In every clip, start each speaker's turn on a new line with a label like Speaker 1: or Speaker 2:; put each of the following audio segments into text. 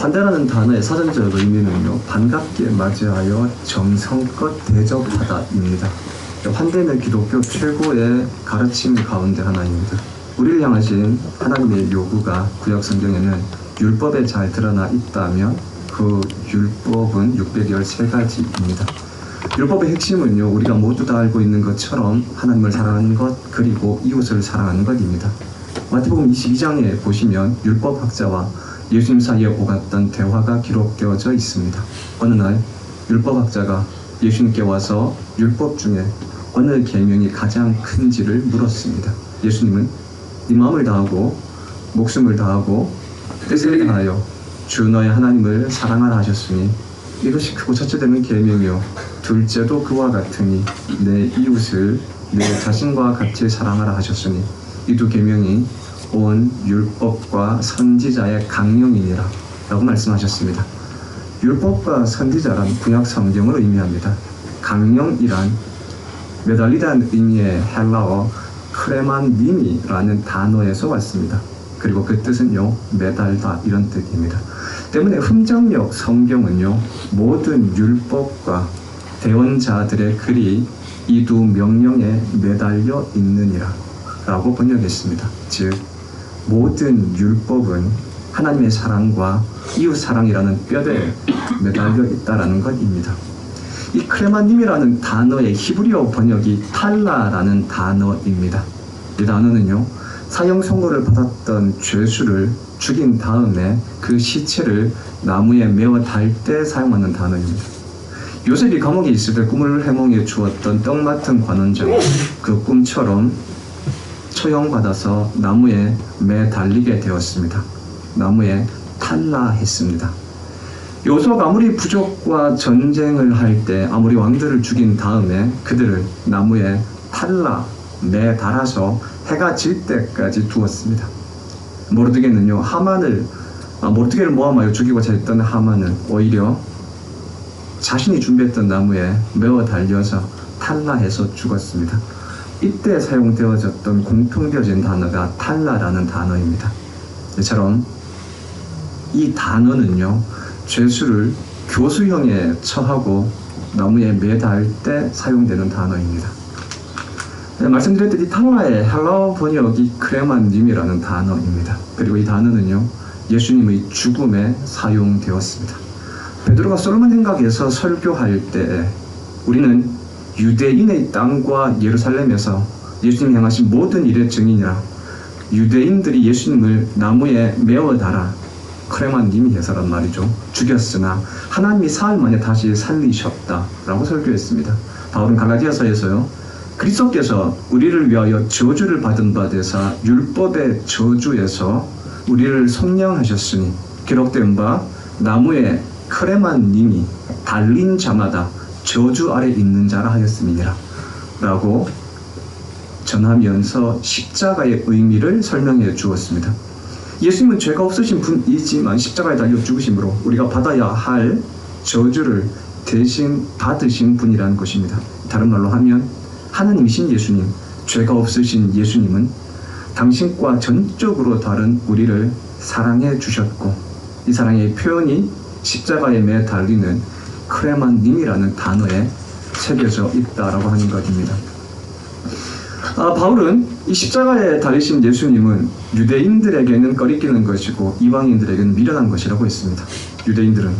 Speaker 1: 환대라는 단어의 사전적 의미는요, 반갑게 맞이하여 정성껏 대접하다입니다. 환대는 기독교 최고의 가르침 가운데 하나입니다. 우리를 향하신 하나님의 요구가 구약 성경에는 율법에 잘 드러나 있다면 그 율법은 613가지입니다. 율법의 핵심은요, 우리가 모두 다 알고 있는 것처럼 하나님을 사랑하는 것, 그리고 이웃을 사랑하는 것입니다. 마태복음 22장에 보시면 율법학자와 예수님 사이에 오갔던 대화가 기록되어져 있습니다. 어느 날 율법학자가 예수님께 와서 율법 중에 어느 계명이 가장 큰지를 물었습니다. 예수님은 네 마음을 다하고 목숨을 다하고 뜻을 다하여 주 너의 하나님을 사랑하라 하셨으니 이것이 크고 첫째 되는 계명이요 둘째도 그와 같으니 내 이웃을 내 자신과 같이 사랑하라 하셨으니 이 두 계명이 온 율법과 선지자의 강령이니라 라고 말씀하셨습니다. 율법과 선지자란 구약 성경을 의미합니다. 강령이란 매달리다는 의미의 헬라어 크레만니미라는 단어에서 왔습니다. 그리고 그 뜻은요, 매달다 이런 뜻입니다. 때문에 흠정역 성경은요, 모든 율법과 대언자들의 글이 이 두 명령에 매달려 있느니라 라고 번역했습니다. 즉 모든 율법은 하나님의 사랑과 이웃 사랑이라는 뼈대에 매달려 있다라는 것입니다. 이 크레마님이라는 단어의 히브리어 번역이 탈라라는 단어입니다. 이 단어는요, 사형 선고를 받았던 죄수를 죽인 다음에 그 시체를 나무에 메어 달 때 사용하는 단어입니다. 요셉이 감옥에 있을 때 꿈을 해몽해 주었던 떡 맡은 관원장이 그 꿈처럼 처형받아서 나무에 매 달리게 되었습니다. 나무에 탈라했습니다. 요셉 아무리 부족과 전쟁을 할 때 아무리 왕들을 죽인 다음에 그들을 나무에 탈라 매 달아서 해가 질 때까지 두었습니다. 모르드게는요, 모르드게를 모함하여 죽이고자 했던 하만은 오히려 자신이 준비했던 나무에 메어 달려서 탈라해서 죽었습니다. 이때 사용되어졌던 공통되어진 단어가 탈라라는 단어입니다. 이처럼 이 단어는요, 죄수를 교수형에 처하고 나무에 매달 때 사용되는 단어입니다. 말씀드렸듯이 탈라의 헬라어 번역이 크레만님이라는 단어입니다. 그리고 이 단어는요, 예수님의 죽음에 사용되었습니다. 베드로가 솔로몬 행각에서 설교할 때 우리는 유대인의 땅과 예루살렘에서 예수님이 행하신 모든 일의 증인이라 유대인들이 예수님을 나무에 메어 달아 크레만님이 해서란 말이죠. 죽였으나 하나님이 사흘 만에 다시 살리셨다라고 설교했습니다. 바울은 갈라디아서에서요, 그리스도께서 우리를 위하여 저주를 받은 바 되사 율법의 저주에서 우리를 속량하셨으니 기록된 바 나무에 크레만님이 달린 자마다 저주 아래 있는 자라 하였음이니라 라고 전하면서 십자가의 의미를 설명해 주었습니다. 예수님은 죄가 없으신 분이지만 십자가에 달려 죽으심으로 우리가 받아야 할 저주를 대신 받으신 분이라는 것입니다. 다른 말로 하면 하나님이신 예수님, 죄가 없으신 예수님은 당신과 전적으로 다른 우리를 사랑해 주셨고 이 사랑의 표현이 십자가에 매 달리는 크레만님이라는 단어에 새겨져 있다라고 하는 것입니다. 바울은 이 십자가에 달리신 예수님은 유대인들에게는 꺼리끼는 것이고 이방인들에게는 미련한 것이라고 했습니다. 유대인들은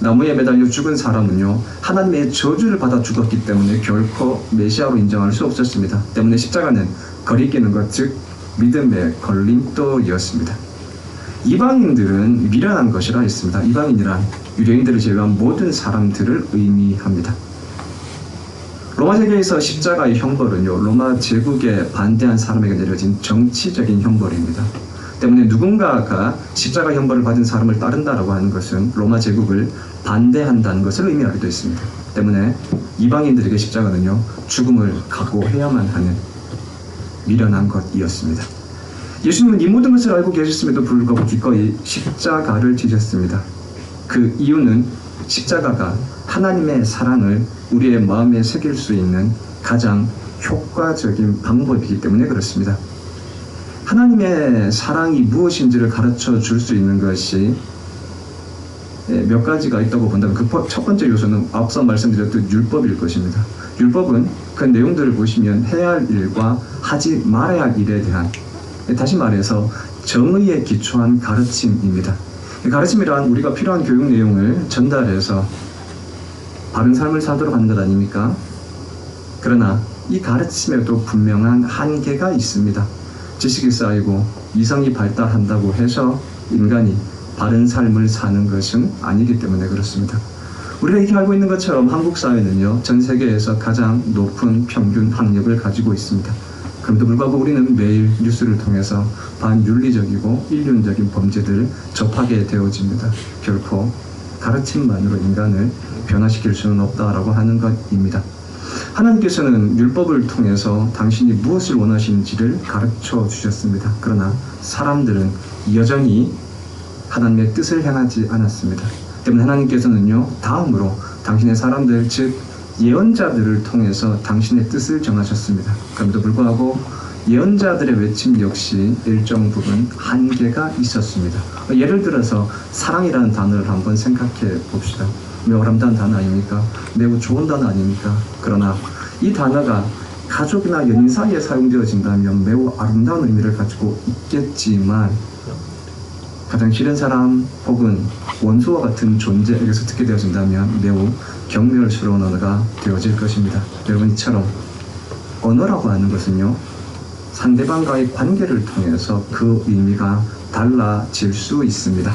Speaker 1: 나무에 매달려 죽은 사람은요, 하나님의 저주를 받아 죽었기 때문에 결코 메시아로 인정할 수 없었습니다. 때문에 십자가는 거리끼는 것, 즉 믿음의 걸림돌이었습니다. 이방인들은 미련한 것이라 했습니다. 이방인이란 유대인들을 제외한 모든 사람들을 의미합니다. 로마 세계에서 십자가의 형벌은요, 로마 제국에 반대한 사람에게 내려진 정치적인 형벌입니다. 때문에 누군가가 십자가 형벌을 받은 사람을 따른다라고 하는 것은 로마 제국을 반대한다는 것을 의미하기도 했습니다. 때문에 이방인들에게 십자가는요, 죽음을 각오해야만 하는 미련한 것이었습니다. 예수님은 이 모든 것을 알고 계셨음에도 불구하고 기꺼이 십자가를 지셨습니다. 그 이유는 십자가가 하나님의 사랑을 우리의 마음에 새길 수 있는 가장 효과적인 방법이기 때문에 그렇습니다. 하나님의 사랑이 무엇인지를 가르쳐 줄 수 있는 것이 몇 가지가 있다고 본다면 그 첫 번째 요소는 앞서 말씀드렸던 율법일 것입니다. 율법은 그 내용들을 보시면 해야 할 일과 하지 말아야 할 일에 대한, 다시 말해서 정의에 기초한 가르침입니다. 가르침이란 우리가 필요한 교육 내용을 전달해서 바른 삶을 살도록 하는 것 아닙니까? 그러나 이 가르침에도 분명한 한계가 있습니다. 지식이 쌓이고 이성이 발달한다고 해서 인간이 바른 삶을 사는 것은 아니기 때문에 그렇습니다. 우리가 이렇게 알고 있는 것처럼 한국 사회는요, 전 세계에서 가장 높은 평균 학력을 가지고 있습니다. 그럼에도 불구하고 우리는 매일 뉴스를 통해서 반윤리적이고 인륜적인 범죄들을 접하게 되어집니다. 결코 가르침만으로 인간을 변화시킬 수는 없다라고 하는 것입니다. 하나님께서는 율법을 통해서 당신이 무엇을 원하시는지를 가르쳐 주셨습니다. 그러나 사람들은 여전히 하나님의 뜻을 행하지 않았습니다. 때문에 하나님께서는요, 다음으로 당신의 사람들, 즉 예언자들을 통해서 당신의 뜻을 정하셨습니다. 그럼에도 불구하고 예언자들의 외침 역시 일정 부분 한계가 있었습니다. 예를 들어서 사랑이라는 단어를 한번 생각해 봅시다. 매우 아름다운 단어 아닙니까? 매우 좋은 단어 아닙니까? 그러나 이 단어가 가족이나 연인 사이에 사용되어진다면 매우 아름다운 의미를 가지고 있겠지만 가장 싫은 사람 혹은 원수와 같은 존재에게서 듣게 되어진다면 매우 경멸스러운 언어가 되어질 것입니다. 여러분, 이처럼 언어라고 하는 것은요, 상대방과의 관계를 통해서 그 의미가 달라질 수 있습니다.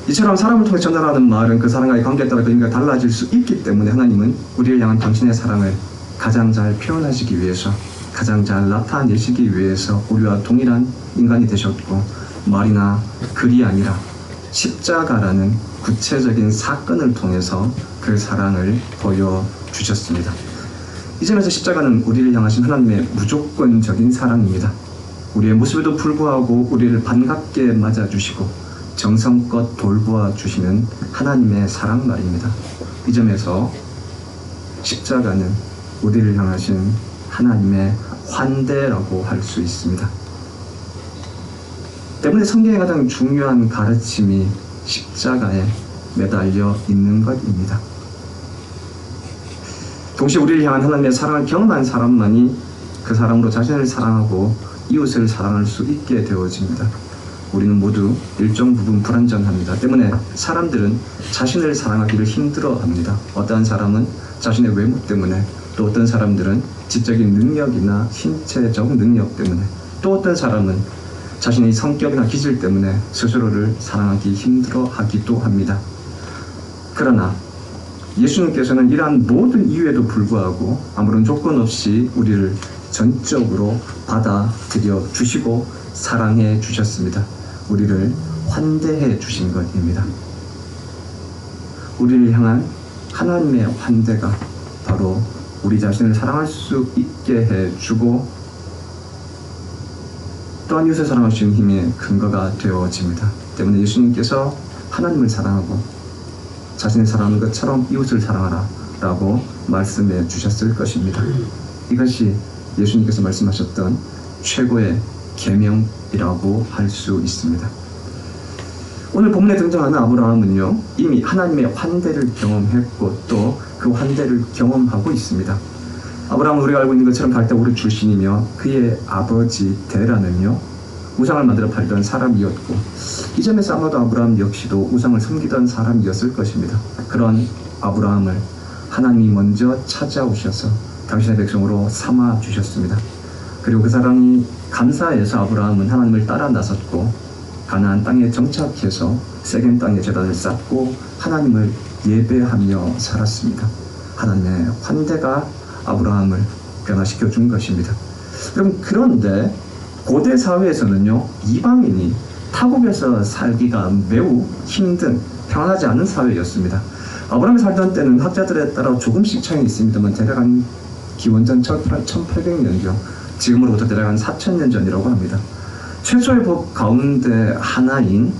Speaker 1: 이처럼 사람을 통해 전달하는 말은 그 사람과의 관계에 따라 그 의미가 달라질 수 있기 때문에 하나님은 우리를 향한 당신의 사랑을 가장 잘 표현하시기 위해서, 가장 잘 나타내시기 위해서 우리와 동일한 인간이 되셨고, 말이나 글이 아니라 십자가라는 구체적인 사건을 통해서 그 사랑을 보여주셨습니다. 이 점에서 십자가는 우리를 향하신 하나님의 무조건적인 사랑입니다. 우리의 모습에도 불구하고 우리를 반갑게 맞아주시고 정성껏 돌보아 주시는 하나님의 사랑 말입니다. 이 점에서 십자가는 우리를 향하신 하나님의 환대라고 할 수 있습니다. 때문에 성경의 가장 중요한 가르침이 십자가에 매달려 있는 것입니다. 동시에 우리를 향한 하나님의 사랑을 경험한 사람만이 그 사람으로 자신을 사랑하고 이웃을 사랑할 수 있게 되어집니다. 우리는 모두 일정 부분 불완전합니다. 때문에 사람들은 자신을 사랑하기를 힘들어합니다. 어떠한 사람은 자신의 외모 때문에, 또 어떤 사람들은 지적인 능력이나 신체적 능력 때문에, 또 어떤 사람은 자신의 성격이나 기질 때문에 스스로를 사랑하기 힘들어하기도 합니다. 그러나 예수님께서는 이러한 모든 이유에도 불구하고 아무런 조건 없이 우리를 전적으로 받아들여 주시고 사랑해 주셨습니다. 우리를 환대해 주신 것입니다. 우리를 향한 하나님의 환대가 바로 우리 자신을 사랑할 수 있게 해주고 또한 이웃을 사랑하시는 힘의 근거가 되어집니다. 때문에 예수님께서 하나님을 사랑하고 자신을 사랑하는 것처럼 이웃을 사랑하라 라고 말씀해 주셨을 것입니다. 이것이 예수님께서 말씀하셨던 최고의 계명이라고 할 수 있습니다. 오늘 본문에 등장하는 아브라함은요, 이미 하나님의 환대를 경험했고 또 그 환대를 경험하고 있습니다. 아브라함은 우리가 알고 있는 것처럼 갈대 우르 출신이며 그의 아버지 데라는요, 우상을 만들어 팔던 사람이었고, 이 점에서 아마도 아브라함 역시도 우상을 섬기던 사람이었을 것입니다. 그런 아브라함을 하나님이 먼저 찾아오셔서 당신의 백성으로 삼아 주셨습니다. 그리고 그 사랑이 감사해서 아브라함은 하나님을 따라 나섰고 가나안 땅에 정착해서 세겜 땅에 제단을 쌓고 하나님을 예배하며 살았습니다. 하나님의 환대가 아브라함을 변화시켜 준 것입니다. 그런데 고대 사회에서는요, 이방인이 타국에서 살기가 매우 힘든, 평안하지 않은 사회였습니다. 아브라함이 살던 때는 학자들에 따라 조금씩 차이는 있습니다만 대략 한 기원전 1800년경, 지금으로부터 대략 한 4000년 전이라고 합니다. 최초의 법 가운데 하나인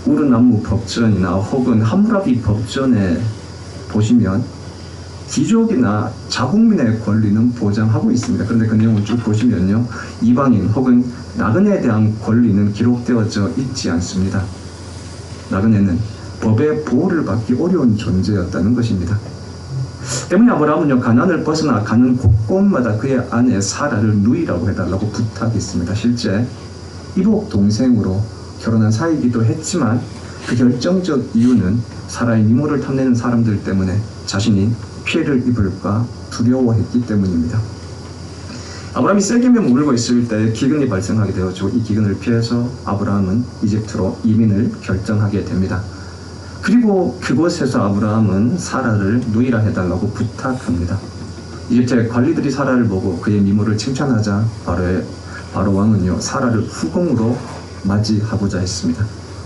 Speaker 1: 우르남무 법전이나 혹은 함무라비 법전에 보시면 귀족이나 자국민의 권리는 보장하고 있습니다. 그런데 그 내용을 쭉 보시면요, 이방인 혹은 나그네에 대한 권리는 기록되어져 있지 않습니다. 나그네는 법의 보호를 받기 어려운 존재였다는 것입니다. 때문에 아브라함은요, 가나안을 벗어나 가는 곳곳마다 그의 아내 사라를 누이라고 해달라고 부탁했습니다. 실제 이복 동생으로 결혼한 사이이기도 했지만 그 결정적 이유는 사라의 미모를 탐내는 사람들 때문에 자신이 피해를 입을까 두려워했기 때문입니다. 아브라함이 세겜에 머물고 있을 때 기근이 발생하게 되었죠. 이 기근을 피해서 아브라함은 이집트로 이민을 결정하게 됩니다. 그리고 그곳에서 아브라함은 사라를 누이라 해달라고 부탁합니다. 이집트의 관리들이 사라를 보고 그의 미모를 칭찬하자 바로 왕은요, 사라를 후궁으로 맞이하고자 했습니다.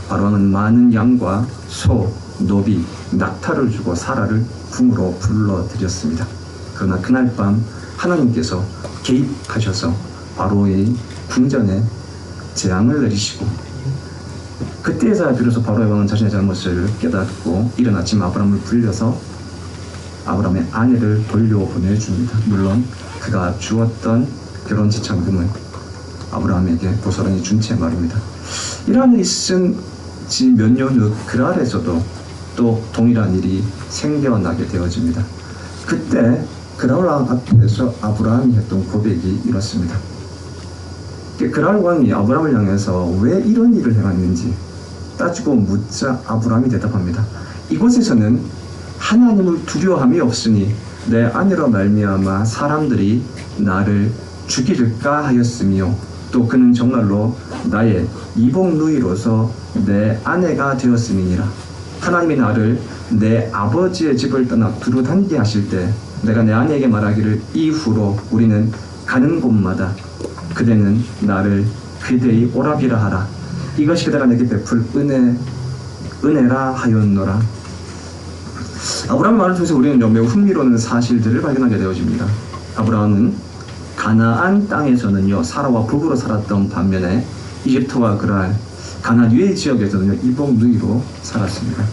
Speaker 1: 바로 왕은 많은 양과 소, 노비, 낙타를 주고 사라를 궁으로 불러들였습니다. 그러나 그날 밤 하나님께서 개입하셔서 바로의 궁전에 재앙을 내리시고, 그때에서야 비로소 바로의 왕은 자신의 잘못을 깨닫고 이른 아침 아브라함을 불려서 아브라함의 아내를 돌려보내줍니다. 물론 그가 주었던 결혼 지참금은 아브라함에게 보살원이 준 채 말입니다. 이러한 일이 있은 지 몇 년 후 그랄에서도 또 동일한 일이 생겨나게 되어집니다. 그때 그랄 왕 앞에서 아브라함이 했던 고백이 이렇습니다. 그랄 왕이 아브라함을 향해서 왜 이런 일을 행했는지 따지고 묻자 아브라함이 대답합니다. 이곳에서는 하나님을 두려워함이 없으니 내 아내로 말미암아 사람들이 나를 죽일까 하였으며 또 그는 정말로 나의 이복 누이로서 내 아내가 되었음이니라. 하나님이 나를 내 아버지의 집을 떠나 두루 다니게 하실 때 내가 내 아내에게 말하기를 이후로 우리는 가는 곳마다 그대는 나를 그대의 오라비라 하라. 이것이 그대가 내게 베풀 은혜라 하였노라. 아브라함의 말을 통해서 우리는 매우 흥미로운 사실들을 발견하게 되어집니다. 아브라함은 가나안 땅에서는요, 사라와 부부로 살았던 반면에 이집트와 그랄, 가나안 유해 지역에서는요, 이복 누이로 살았습니다.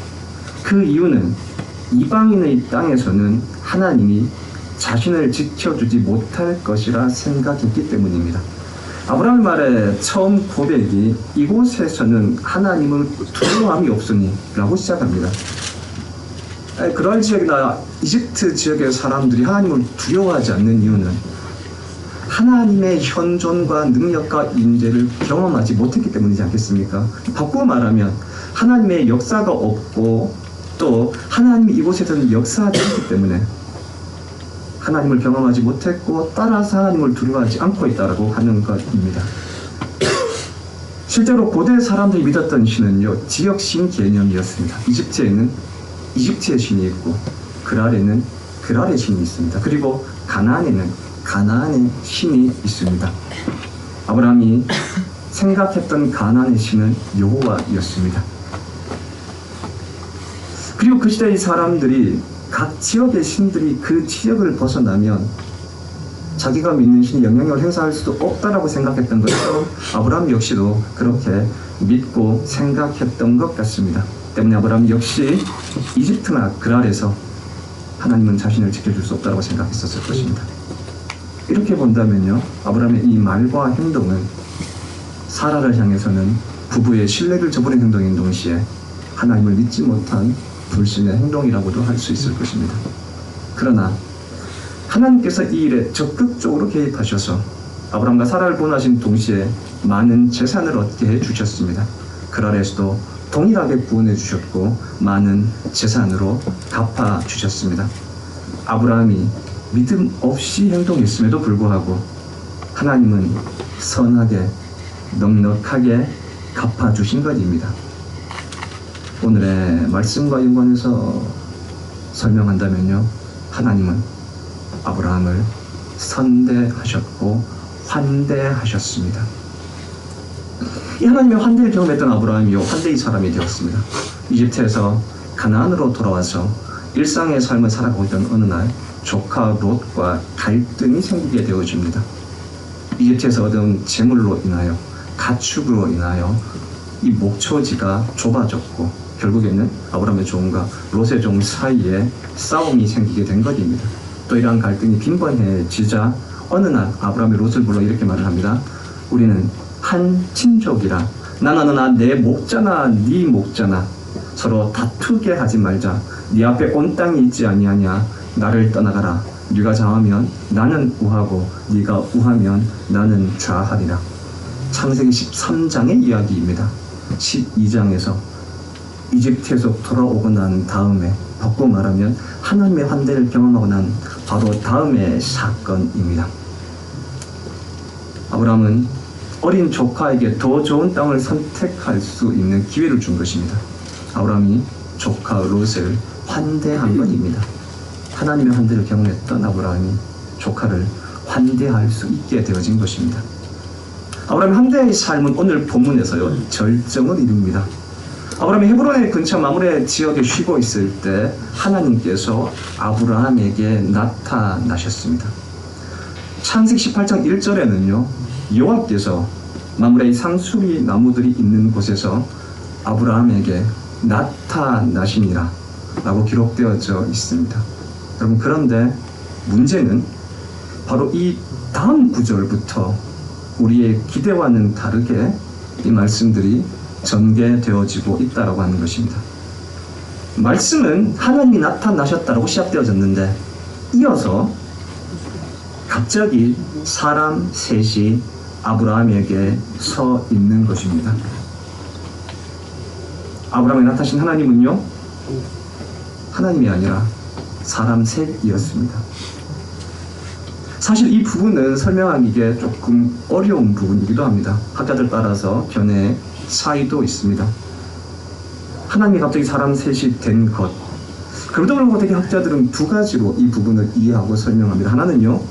Speaker 1: 그 이유는 이방인의 땅에서는 하나님이 자신을 지켜주지 못할 것이라 생각했기 때문입니다. 아브라함의 말의 처음 고백이 이곳에서는 하나님을 두려워함이 없으니 라고 시작합니다. 그랄 지역이나 이집트 지역의 사람들이 하나님을 두려워하지 않는 이유는 하나님의 현존과 능력과 임재를 경험하지 못했기 때문이지 않겠습니까? 바꾸어 말하면 하나님의 역사가 없고 또 하나님이 이곳에서는 역사하지 않기 때문에 하나님을 경험하지 못했고 따라서 하나님을 두려워하지 않고 있다고 하는 것입니다. 실제로 고대 사람들이 믿었던 신은요, 지역신 개념이었습니다. 이집트에는 이집트의 신이 있고 그랄에는 그랄의 신이 있습니다. 그리고 가나안에는 가나안의 신이 있습니다. 아브라함이 생각했던 가나안의 신은 여호와였습니다. 그리고 그 시대의 사람들이 각 지역의 신들이 그 지역을 벗어나면 자기가 믿는 신이 영향력을 행사할 수도 없다라고 생각했던 것처럼 아브라함 역시도 그렇게 믿고 생각했던 것 같습니다. 때문에 아브라함 역시 이집트나 그랄에서 하나님은 자신을 지켜줄 수 없다고 생각했었을 것입니다. 이렇게 본다면요, 아브라함의 이 말과 행동은 사라를 향해서는 부부의 신뢰를 저버린 행동인 동시에 하나님을 믿지 못한 불신의 행동이라고도 할 수 있을 것입니다. 그러나 하나님께서 이 일에 적극적으로 개입하셔서 아브라함과 사라를 구원하신 동시에 많은 재산을 얻게 해주셨습니다. 그랄에서도 동일하게 구원해 주셨고 많은 재산으로 갚아주셨습니다. 아브라함이 믿음 없이 행동했음에도 불구하고 하나님은 선하게 넉넉하게 갚아주신 것입니다. 오늘의 말씀과 연관해서 설명한다면요, 하나님은 아브라함을 선대하셨고 환대하셨습니다. 이 하나님의 환대를 경험했던 아브라함이요, 환대의 사람이 되었습니다. 이집트에서 가나안으로 돌아와서 일상의 삶을 살아가고 있던 어느 날 조카 롯과 갈등이 생기게 되어집니다. 이집트에서 얻은 재물로 인하여, 가축으로 인하여 이 목초지가 좁아졌고 결국에는 아브라함의 종과 롯의 종 사이에 싸움이 생기게 된 것입니다. 또 이러한 갈등이 빈번해지자 어느 날 아브라함이 롯을 불러 이렇게 말을 합니다. 우리는 한 친족이라, 나나 내 목자나 네 목자나 서로 다투게 하지 말자. 네 앞에 온 땅이 있지 아니하냐. 나를 떠나가라. 네가 좌하면 나는 우하고 네가 우하면 나는 좌하리라. 창세기 13장의 이야기입니다. 12장에서 이집트에서 돌아오고 난 다음에 바꿔 말하면 하나님의 환대를 경험하고 난 바로 다음의 사건입니다. 아브라함은 어린 조카에게 더 좋은 땅을 선택할 수 있는 기회를 준 것입니다. 아브라함이 조카 롯을 환대한 것입니다. 하나님의 환대를 경험했던 아브라함이 조카를 환대할 수 있게 되어진 것입니다. 아브라함의 환대의 삶은 오늘 본문에서요 절정을 이룹니다. 아브라함이 헤브론의 근처 마므레 지역에 쉬고 있을 때 하나님께서 아브라함에게 나타나셨습니다. 창세기 18장 1절에는요 여호와께서 마므레의 상수리 나무들이 있는 곳에서 아브라함에게 나타나시니라 라고 기록되어져 있습니다. 여러분, 그런데 문제는 바로 이 다음 구절부터 우리의 기대와는 다르게 이 말씀들이 전개되어지고 있다라고 하는 것입니다. 말씀은 하나님이 나타나셨다라고 시작되어졌는데 이어서 갑자기 사람 셋이 아브라함에게 서 있는 것입니다. 아브라함에 나타나신 하나님은요 하나님이 아니라 사람 셋이었습니다. 사실 이 부분은 설명하기에 조금 어려운 부분이기도 합니다. 학자들 따라서 견해의 차이도 있습니다. 하나님이 갑자기 사람 셋이 된 것, 그럼에도 불구하고 되게 학자들은 두 가지로 이 부분을 이해하고 설명합니다. 하나는요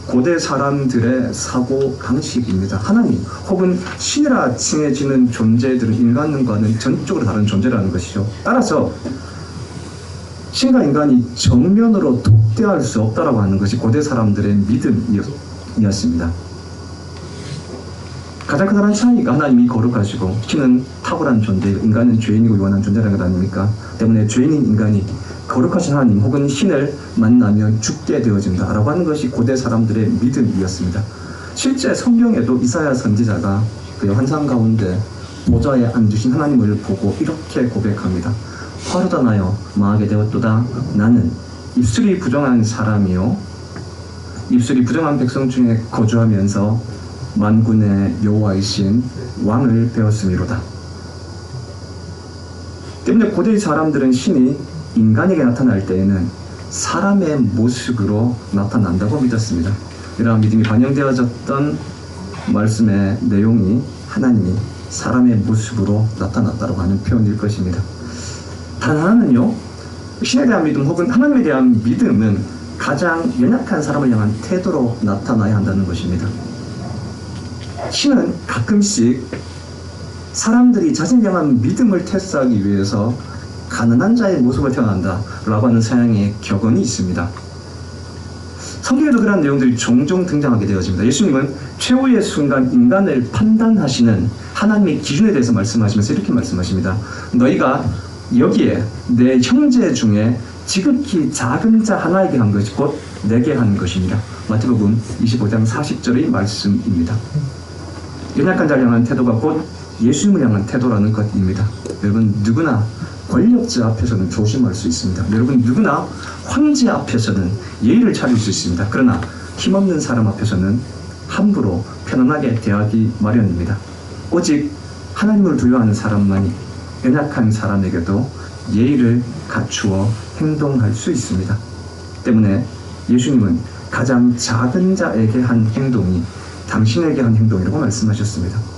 Speaker 1: 고대 사람들의 사고 방식입니다. 하나님 혹은 신이라 칭해지는 존재들은 인간과는 전적으로 다른 존재라는 것이죠. 따라서 신과 인간이 정면으로 독대할 수 없다라고 하는 것이 고대 사람들의 믿음이었습니다. 가장 큰 다른 차이가 하나님이 거룩하시고 신은 탁월한 존재, 인간은 죄인이고 유한한 존재라는 것 아닙니까? 때문에 죄인인 인간이 거룩하신 하나님 혹은 신을 만나면 죽게 되어진다 라고 하는 것이 고대 사람들의 믿음이었습니다. 실제 성경에도 이사야 선지자가 그의 환상 가운데 보좌에 앉으신 하나님을 보고 이렇게 고백합니다. 화로다 나여 망하게 되었도다. 나는 입술이 부정한 사람이요 입술이 부정한 백성 중에 거주하면서 만군의 여호와이신 왕을 배웠음이로다. 때문에 고대 사람들은 신이 인간에게 나타날 때에는 사람의 모습으로 나타난다고 믿었습니다. 이러한 믿음이 반영되어졌던 말씀의 내용이 하나님이 사람의 모습으로 나타났다고 하는 표현일 것입니다. 단 하나는요, 신에 대한 믿음 혹은 하나님에 대한 믿음은 가장 연약한 사람을 향한 태도로 나타나야 한다는 것입니다. 신은 가끔씩 사람들이 자신을 향한 믿음을 테스트하기 위해서 가난한 자의 모습을 태어난다 라고 하는 서양의 격언이 있습니다. 성경에도 그런 내용들이 종종 등장하게 되어집니다. 예수님은 최후의 순간 인간을 판단하시는 하나님의 기준에 대해서 말씀하시면서 이렇게 말씀하십니다. 너희가 여기에 내 형제 중에 지극히 작은 자 하나에게 한 것이 곧 내게 한 것입니다. 마태복음 25장 40절의 말씀입니다. 연약한 자를 향한 태도가 곧 예수님을 향한 태도라는 것입니다. 여러분, 누구나 권력자 앞에서는 조심할 수 있습니다. 여러분, 누구나 황제 앞에서는 예의를 차릴 수 있습니다. 그러나 힘없는 사람 앞에서는 함부로 편안하게 대하기 마련입니다. 오직 하나님을 두려워하는 사람만이 연약한 사람에게도 예의를 갖추어 행동할 수 있습니다. 때문에 예수님은 가장 작은 자에게 한 행동이 당신에게 한 행동이라고 말씀하셨습니다.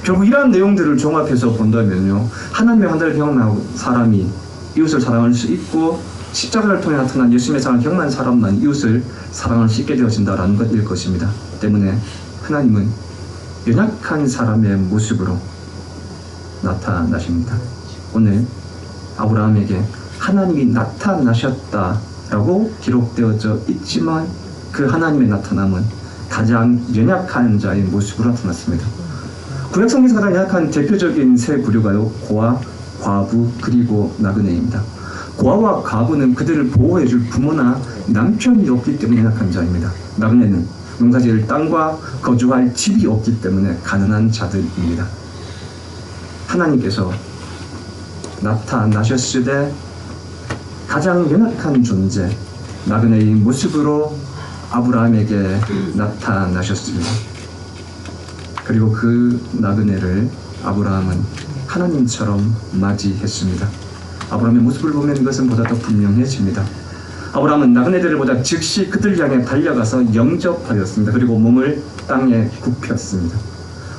Speaker 1: 결국 이러한 내용들을 종합해서 본다면요, 하나님의 환대를 경험한 사람이 이웃을 사랑할 수 있고 십자가를 통해 나타난 예수님의 사랑을 경험한 사람만 이웃을 사랑할 수 있게 되어진다는 것일 것입니다. 때문에 하나님은 연약한 사람의 모습으로 나타나십니다. 오늘 아브라함에게 하나님이 나타나셨다라고 기록되어져 있지만 그 하나님의 나타남은 가장 연약한 자의 모습으로 나타났습니다. 구약성경에서 가장 연약한 대표적인 세 부류가요, 고아, 과부, 그리고 나그네입니다. 고아와 과부는 그들을 보호해줄 부모나 남편이 없기 때문에 연약한 자입니다. 나그네는 농사지을 땅과 거주할 집이 없기 때문에 가난한 자들입니다. 하나님께서 나타나셨을 때 가장 연약한 존재 나그네의 모습으로 아브라함에게 나타나셨습니다. 그리고 그 나그네를 아브라함은 하나님처럼 맞이했습니다. 아브라함의 모습을 보면 이것은 보다 더 분명해집니다. 아브라함은 나그네들을 보자 즉시 그들 향해 달려가서 영접하였습니다. 그리고 몸을 땅에 굽혔습니다.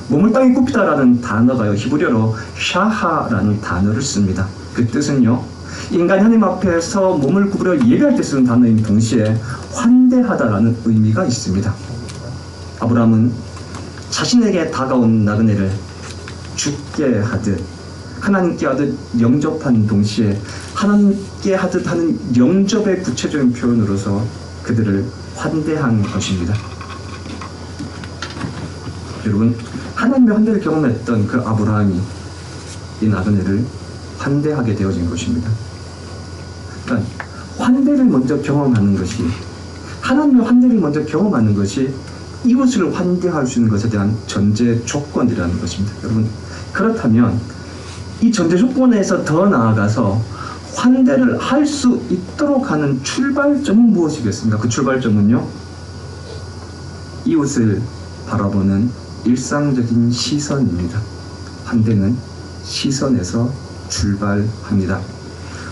Speaker 1: 몸을 땅에 굽히다라는 단어가요, 히브리어로 샤하라는 단어를 씁니다. 그 뜻은요, 인간이 하나님 앞에서 몸을 구부려 예배할 때 쓰는 단어인 동시에 환대하다라는 의미가 있습니다. 아브라함은 자신에게 다가온 나그네를 죽게 하듯 하나님께 하듯 영접한 동시에 하나님께 하듯 하는 영접의 구체적인 표현으로서 그들을 환대한 것입니다. 여러분, 하나님의 환대를 경험했던 그 아브라함이 이 나그네를 환대하게 되어진 것입니다. 그러니까 환대를 먼저 경험하는 것이, 하나님의 환대를 먼저 경험하는 것이 이웃을 환대할 수 있는 것에 대한 전제 조건이라는 것입니다. 여러분, 그렇다면 이 전제 조건에서 더 나아가서 환대를 할 수 있도록 하는 출발점은 무엇이겠습니까? 그 출발점은요, 이웃을 바라보는 일상적인 시선입니다. 환대는 시선에서 출발합니다.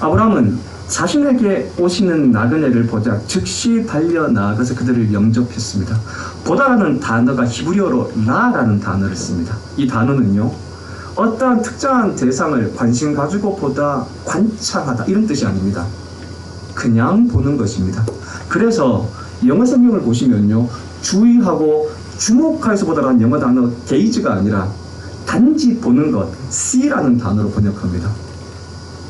Speaker 1: 아브라함은 자신에게 오시는 나그네를 보자 즉시 달려나가서 그들을 영접했습니다. 보다라는 단어가 히브리어로 라라는 단어를 씁니다. 이 단어는요, 어떠한 특정한 대상을 관심 가지고 보다, 관찰하다 이런 뜻이 아닙니다. 그냥 보는 것입니다. 그래서 영어 성경을 보시면요, 주의하고 주목해서 보다라는 영어 단어 게이지가 아니라 단지 보는 것, see라는 단어로 번역합니다.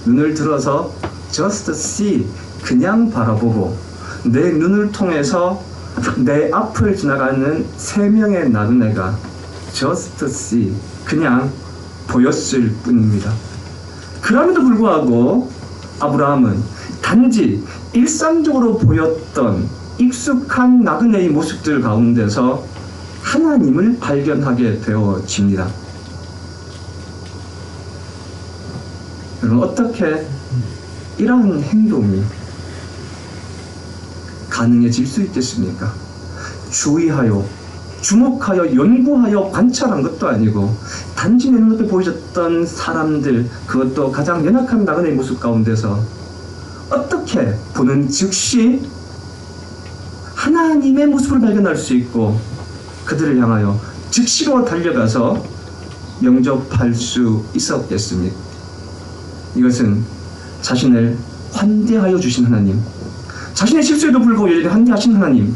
Speaker 1: 눈을 들어서 just see, 그냥 바라보고 내 눈을 통해서 내 앞을 지나가는 세 명의 나그네가 just see, 그냥 보였을 뿐입니다. 그럼에도 불구하고 아브라함은 단지 일상적으로 보였던 익숙한 나그네의 모습들 가운데서 하나님을 발견하게 되어집니다. 여러분, 어떻게 이러한 행동이 가능해질 수 있겠습니까? 주의하여, 주목하여, 연구하여, 관찰한 것도 아니고 단지 내 눈앞에 보여졌던 사람들, 그것도 가장 연약한 나그네의 모습 가운데서 어떻게 보는 즉시 하나님의 모습을 발견할 수 있고 그들을 향하여 즉시로 달려가서 영접할 수 있었겠습니까? 이것은 자신을 환대하여 주신 하나님, 자신의 실수에도 불구하고 여전히 환대하신 하나님,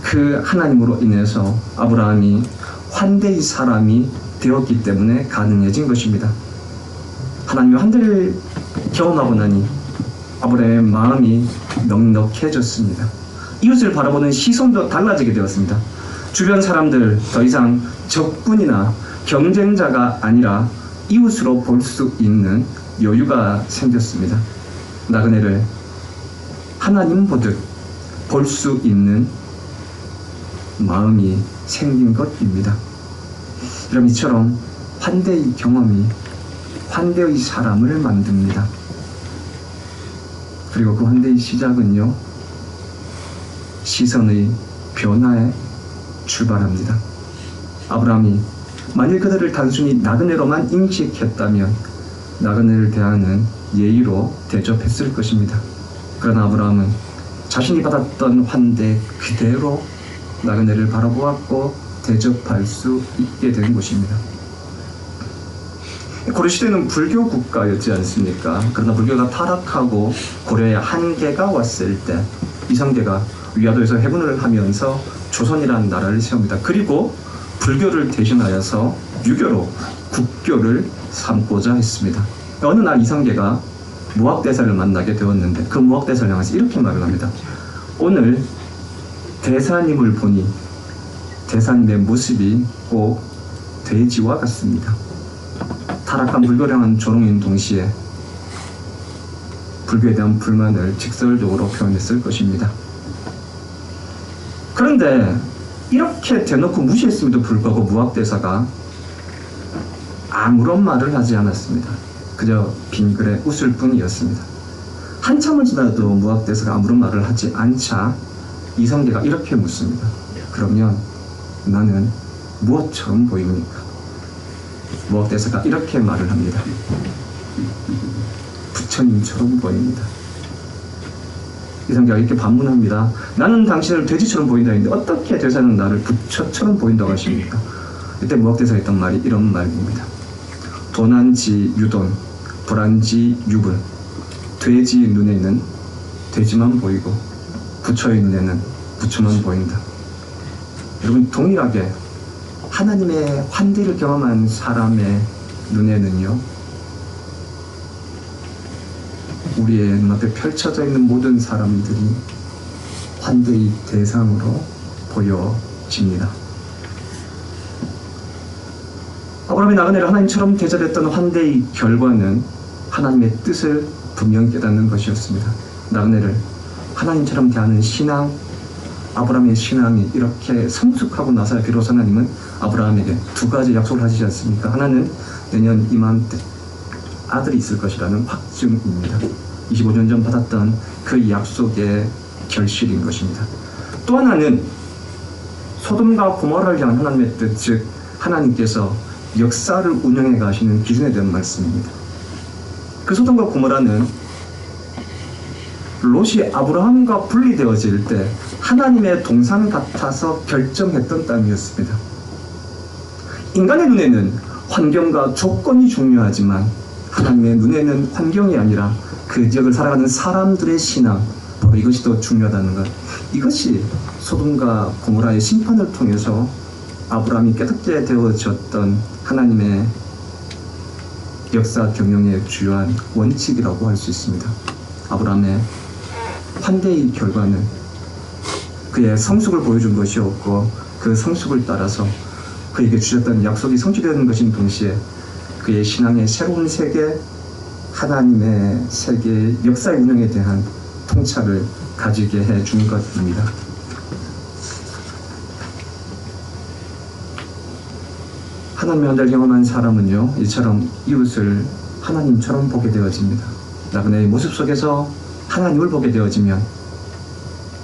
Speaker 1: 그 하나님으로 인해서 아브라함이 환대의 사람이 되었기 때문에 가능해진 것입니다. 하나님의 환대를 경험하고 나니 아브라함의 마음이 넉넉해졌습니다. 이웃을 바라보는 시선도 달라지게 되었습니다. 주변 사람들 더 이상 적군이나 경쟁자가 아니라 이웃으로 볼 수 있는 여유가 생겼습니다. 나그네를 하나님 보듯 볼 수 있는 마음이 생긴 것입니다. 여러분, 이처럼 환대의 경험이 환대의 사람을 만듭니다. 그리고 그 환대의 시작은요, 시선의 변화에 출발합니다. 아브라함이 만일 그들을 단순히 나그네로만 인식했다면 나그네를 대하는 예의로 대접했을 것입니다. 그러나 아브라함은 자신이 받았던 환대 그대로 나그네를 바라보았고 대접할 수 있게 된 것입니다. 고려시대는 불교 국가였지 않습니까? 그러나 불교가 타락하고 고려에 한계가 왔을 때 이성계가 위화도에서 해군을 하면서 조선이라는 나라를 세웁니다. 그리고 불교를 대신하여서 유교로 국교를 삼고자 했습니다. 어느 날 이성계가 무학대사를 만나게 되었는데 그 무학대사를 향해서 이렇게 말을 합니다. 오늘 대사님을 보니 대사님의 모습이 꼭 돼지와 같습니다. 타락한 불교를 향한 조롱인 동시에 불교에 대한 불만을 직설적으로 표현했을 것입니다. 그런데 이렇게 대놓고 무시했음에도 불구하고 무학대사가 아무런 말을 하지 않았습니다. 그저 빙그레 웃을 뿐이었습니다. 한참을 지나도 무학대사가 아무런 말을 하지 않자 이성계가 이렇게 묻습니다. 그러면 나는 무엇처럼 보입니까? 무학대사가 이렇게 말을 합니다. 부처님처럼 보입니다. 이성계가 이렇게 반문합니다. 나는 당신을 돼지처럼 보인다 했는데 어떻게 대사는 나를 부처처럼 보인다고 하십니까? 이때 무학대사가 했던 말이 이런 말입니다. 도난지 유돈, 불안지 유불. 돼지 눈에는 돼지만 보이고 부처의 눈에는 부처만 보인다. 여러분, 동일하게 하나님의 환대를 경험한 사람의 눈에는요, 우리의 눈앞에 펼쳐져 있는 모든 사람들이 환대의 대상으로 보여집니다. 아브라함이 나그네를 하나님처럼 대접했던 환대의 결과는 하나님의 뜻을 분명히 깨닫는 것이었습니다. 나그네를 하나님처럼 대하는 신앙, 아브라함의 신앙이 이렇게 성숙하고 나서 비로소 하나님은 아브라함에게 두 가지 약속을 하시지 않습니까? 하나는 내년 이맘때 아들이 있을 것이라는 확증입니다. 25년 전 받았던 그 약속의 결실인 것입니다. 또 하나는 소돔과 고모라를 향한 하나님의 뜻, 즉 하나님께서 역사를 운영해 가시는 기준에 대한 말씀입니다. 그 소돔과 고모라는 롯이 아브라함과 분리되어질 때 하나님의 동산 같아서 결정했던 땅이었습니다. 인간의 눈에는 환경과 조건이 중요하지만 하나님의 눈에는 환경이 아니라 그 지역을 살아가는 사람들의 신앙, 바로 이것이 더 중요하다는 것. 이것이 소돔과 고모라의 심판을 통해서 아브라함이 깨닫게 되어졌던 하나님의 역사 경영의 주요한 원칙이라고 할 수 있습니다. 아브라함의 환대의 결과는 그의 성숙을 보여준 것이었고, 그 성숙을 따라서 그에게 주셨던 약속이 성취되는 것인 동시에 그의 신앙의 새로운 세계, 하나님의 세계의 역사의 운영에 대한 통찰을 가지게 해준 것입니다. 하나님의 은혜를 경험한 사람은요, 이처럼 이웃을 하나님처럼 보게 되어집니다. 나그네의 모습 속에서 하나님을 보게 되어지면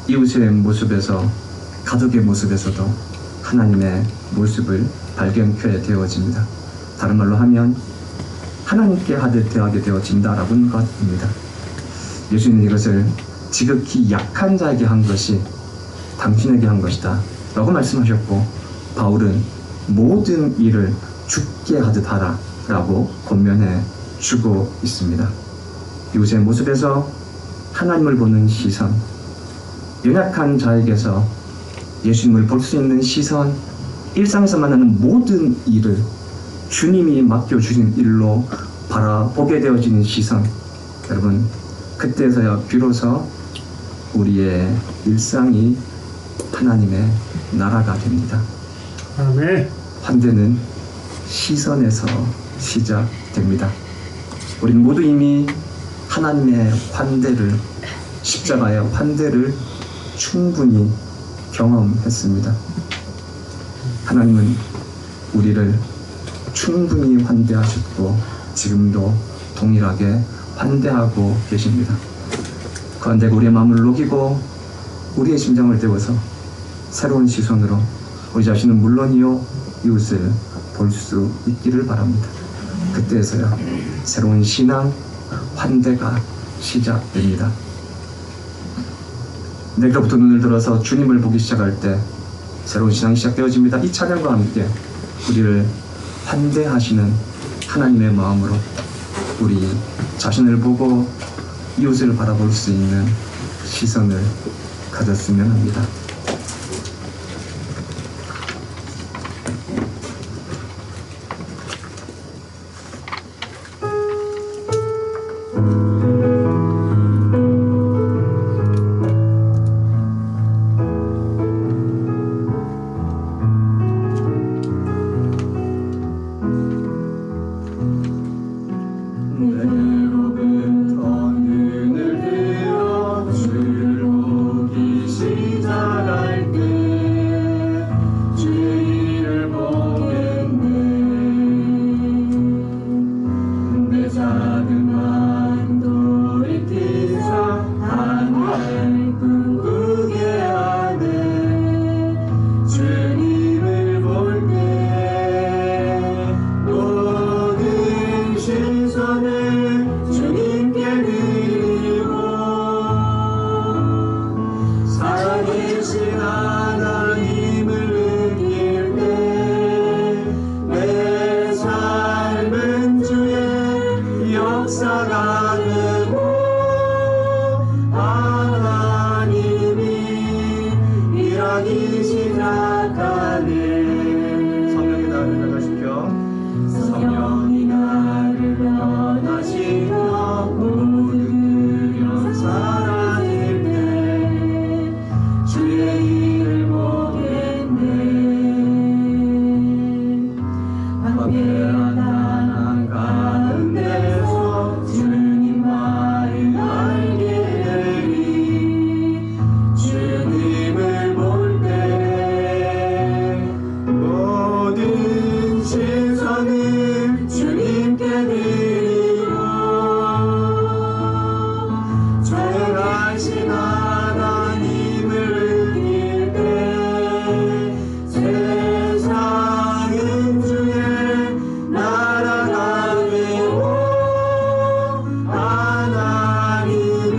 Speaker 1: 이웃의 모습에서, 가족의 모습에서도 하나님의 모습을 발견케 되어집니다. 다른 말로 하면 하나님께 하듯 대하게 되어진다라는 것입니다. 예수님은 이것을 지극히 약한 자에게 한 것이 당신에게 한 것이다 라고 말씀하셨고, 바울은 모든 일을 죽게 하듯 하라 라고 권면해 주고 있습니다. 이웃의 모습에서 하나님을 보는 시선, 연약한 자에게서 예수님을 볼 수 있는 시선, 일상에서 만나는 모든 일을 주님이 맡겨주신 일로 바라보게 되어지는 시선, 여러분, 그때서야 비로소 우리의 일상이 하나님의 나라가 됩니다.
Speaker 2: 아멘.
Speaker 1: 환대는 시선에서 시작됩니다. 우리는 모두 이미 하나님의 환대를, 십자가의 환대를 충분히 경험했습니다. 하나님은 우리를 충분히 환대하셨고 지금도 동일하게 환대하고 계십니다. 그 환대가 우리의 마음을 녹이고 우리의 심장을 데워서 새로운 시선으로 우리 자신은 물론이요 이웃을 볼 수 있기를 바랍니다. 그때에서야 새로운 신앙, 환대가 시작됩니다. 내게로부터 눈을 들어서 주님을 보기 시작할 때 새로운 신앙이 시작되어집니다. 이 찬양과 함께 우리를 환대하시는 하나님의 마음으로 우리 자신을 보고 이웃을 바라볼 수 있는 시선을 가졌으면 합니다.
Speaker 3: 내게로부터 눈을 들어 주를 보기 시작
Speaker 1: 예란한 가운데서 주님만을 알게 되리. 주님을 볼 때 모든 시선을 주님께 드리고 전능하신 하나님을 느낄 때 세상은 주의 나라가 되고 하나님이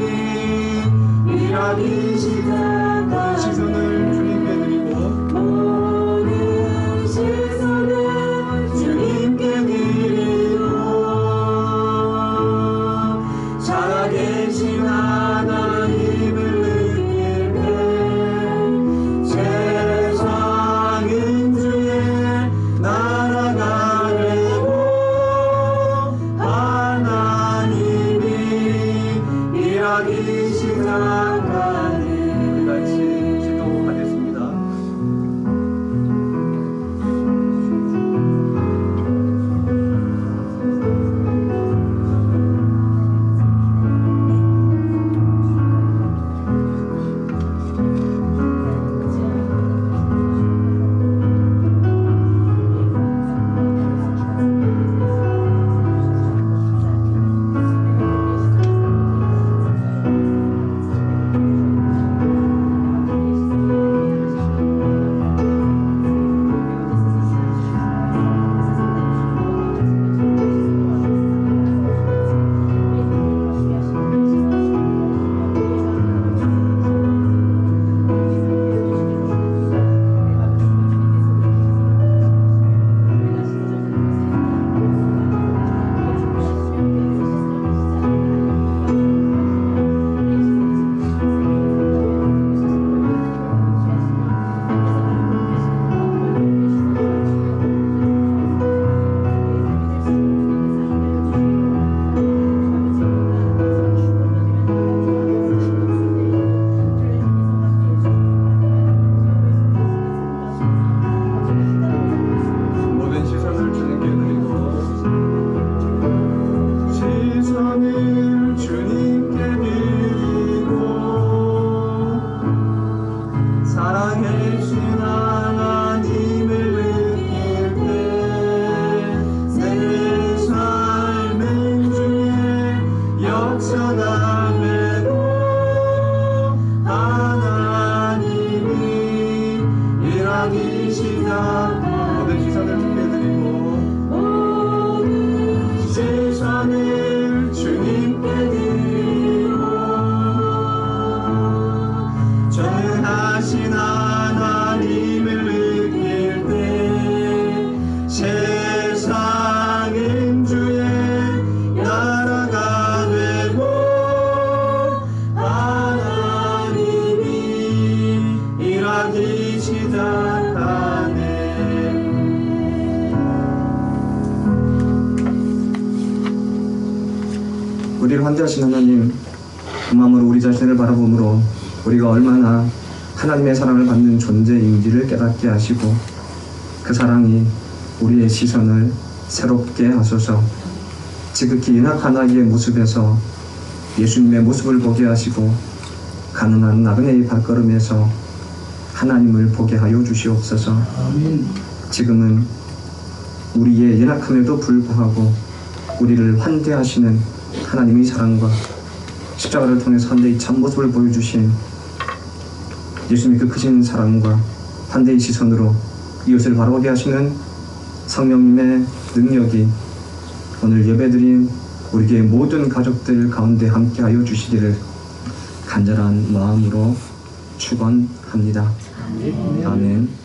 Speaker 1: 일하기 시작한 시선을 주님께 드리고 모든 시선을 주님께 드리고 살아계신 하나님을 느낄 때 세상은 주의 나라가 되고 하나님이 일하기 시작하네. 우리 같이 기도하겠습니다. 모든 시선을 주님께 드리고 시선을 주님께 드리고 사랑해주신 하나님을 느낄 때 내 삶은 주의 역사함에도 하나님이 일하기 시작한 모든 시선을 주께 드리고 모든 시선을 주님께 드리고 전능하신 하나님을 느낄 때 세상은 주의 나라가 되고 하나님이 일하기 시작하네. 우리를 환대하신 하나님, 그 마음으로 우리 자신을 바라보므로 우리가 얼마나 하나님의 사랑을 받는 존재인지를 깨닫게 하시고 그 사랑이 우리의 시선을 새롭게 하소서. 지극히 연약한 아기의 모습에서 예수님의 모습을 보게 하시고 가난한 나그네의 발걸음에서 하나님을 보게 하여 주시옵소서.
Speaker 2: 아멘.
Speaker 1: 지금은 우리의 연약함에도 불구하고 우리를 환대하시는 하나님의 사랑과 십자가를 통해서 환대의 참모습을 보여주신 예수님의 그 크신 사랑과 환대의 시선으로 이웃을 바라보게 하시는 성령님의 능력이 오늘 예배드린 우리의 모든 가족들 가운데 함께하여 주시기를 간절한 마음으로 축원합니다. 아멘.